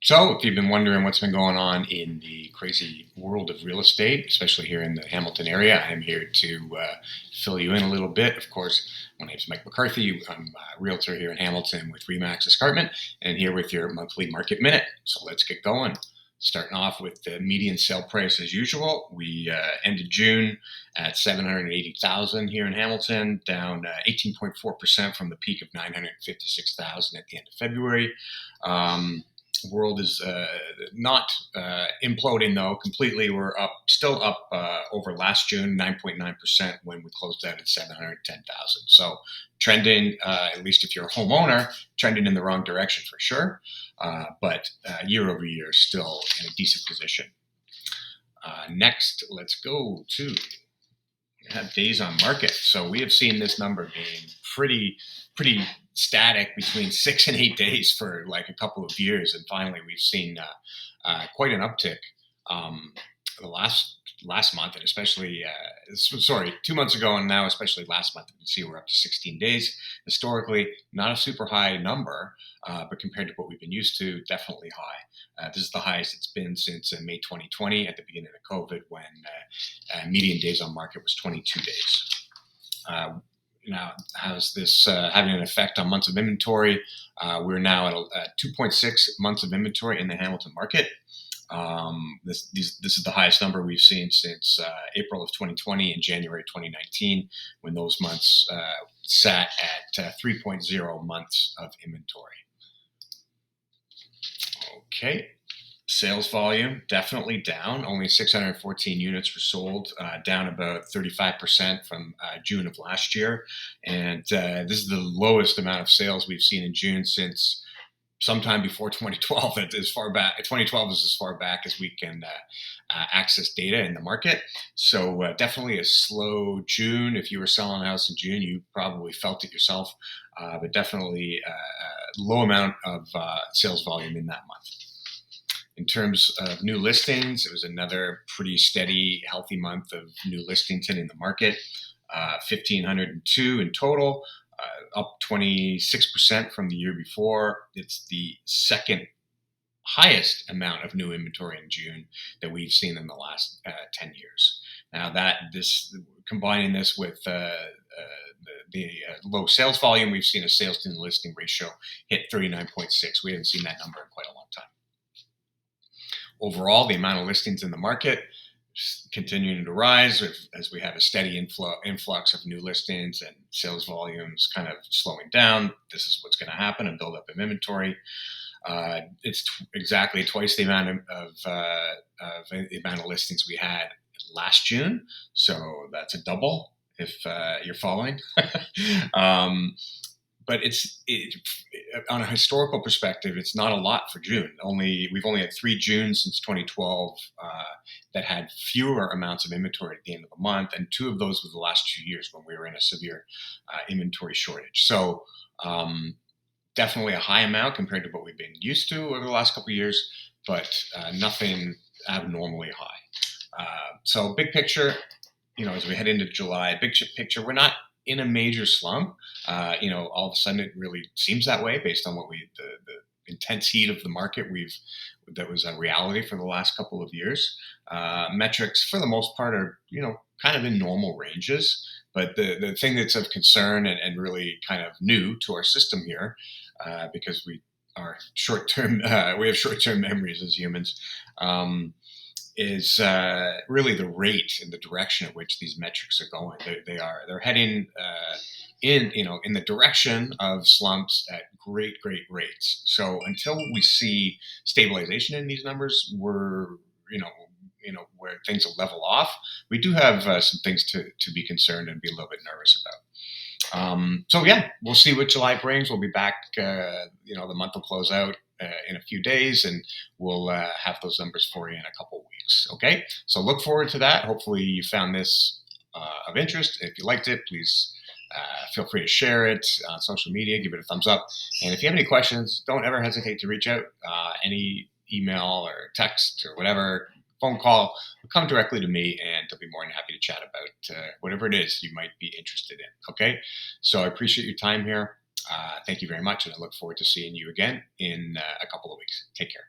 So, if you've been wondering what's been going on in the crazy world of real estate, especially here in the Hamilton area, I'm here to fill you in a little bit. Of course, my name is Mike McCarthy. I'm a realtor here in Hamilton with Remax Escarpment, and here with your monthly market minute. So, let's get going. Starting off with the median sale price as usual. We ended June at 780,000 here in Hamilton, down 18.4% from the peak of 956,000 at the end of February. World is not imploding though completely. We're still up over last June, 9.9% when we closed out at 710,000. So trending, at least if you're a homeowner, trending in the wrong direction for sure. But year over year, still in a decent position. Next, let's go to days on market. So we have seen this number being pretty static between 6 and 8 days for like a couple of years, and finally we've seen quite an uptick the last month, and especially 2 months ago, and now especially last month. You can see we're up to 16 days. Historically, not a super high number, but compared to what we've been used to, definitely high. This is the highest it's been since May 2020, at the beginning of COVID, when median days on market was 22 days. Now, how's this having an effect on months of inventory? We're now at 2.6 months of inventory in the Hamilton market. This is the highest number we've seen since April of 2020 and January 2019, when those months sat at 3.0 months of inventory. Okay. Sales volume definitely down. Only 614 units were sold, down about 35% from June of last year. And this is the lowest amount of sales we've seen in June since sometime before 2012. As far back, 2012 is as far back as we can access data in the market. So definitely a slow June. If you were selling a house in June, you probably felt it yourself, but definitely a low amount of sales volume in that month. In terms of new listings, it was another pretty steady, healthy month of new listings hitting the market. 1,502 in total, up 26% from the year before. It's the second highest amount of new inventory in June that we've seen in the last 10 years. Now, combining this with the low sales volume, we've seen a sales to listing ratio hit 39.6. We haven't seen that number in quite a long time. Overall, the amount of listings in the market is continuing to rise as we have a steady influx of new listings, and sales volumes kind of slowing down. This is what's going to happen, and build up of inventory. It's exactly twice the amount of listings we had last June, so that's a double if you're following. But on a historical perspective, it's not a lot for June. We've only had 3 Junes since 2012 that had fewer amounts of inventory at the end of the month, and 2 of those were the last 2 years when we were in a severe inventory shortage. So definitely a high amount compared to what we've been used to over the last couple of years, but nothing abnormally high. So big picture, as we head into July, big picture, we're not in a major slump. All of a sudden it really seems that way based on what the intense heat of the market that was a reality for the last couple of years. Metrics for the most part are, kind of in normal ranges. But the thing that's of concern and really kind of new to our system here, because we have short-term memories as humans, is really the rate and the direction at which these metrics are going. They're heading in the direction of slumps at great rates. So until we see stabilization in these numbers, we're where things will level off. We do have some things to be concerned and be a little bit nervous about. So yeah, we'll see what July brings. We'll be back. The month will close out in a few days, and we'll have those numbers for you in a couple weeks. Okay, so look forward to that. Hopefully you found this of interest. If you liked it, please feel free to share it on social media, give it a thumbs up. And if you have any questions, don't ever hesitate to reach out. Any email or text or whatever, phone call, come directly to me, and I'll be more than happy to chat about whatever it is you might be interested in. Okay, so I appreciate your time here. Thank you very much, and I look forward to seeing you again in a couple of weeks. Take care.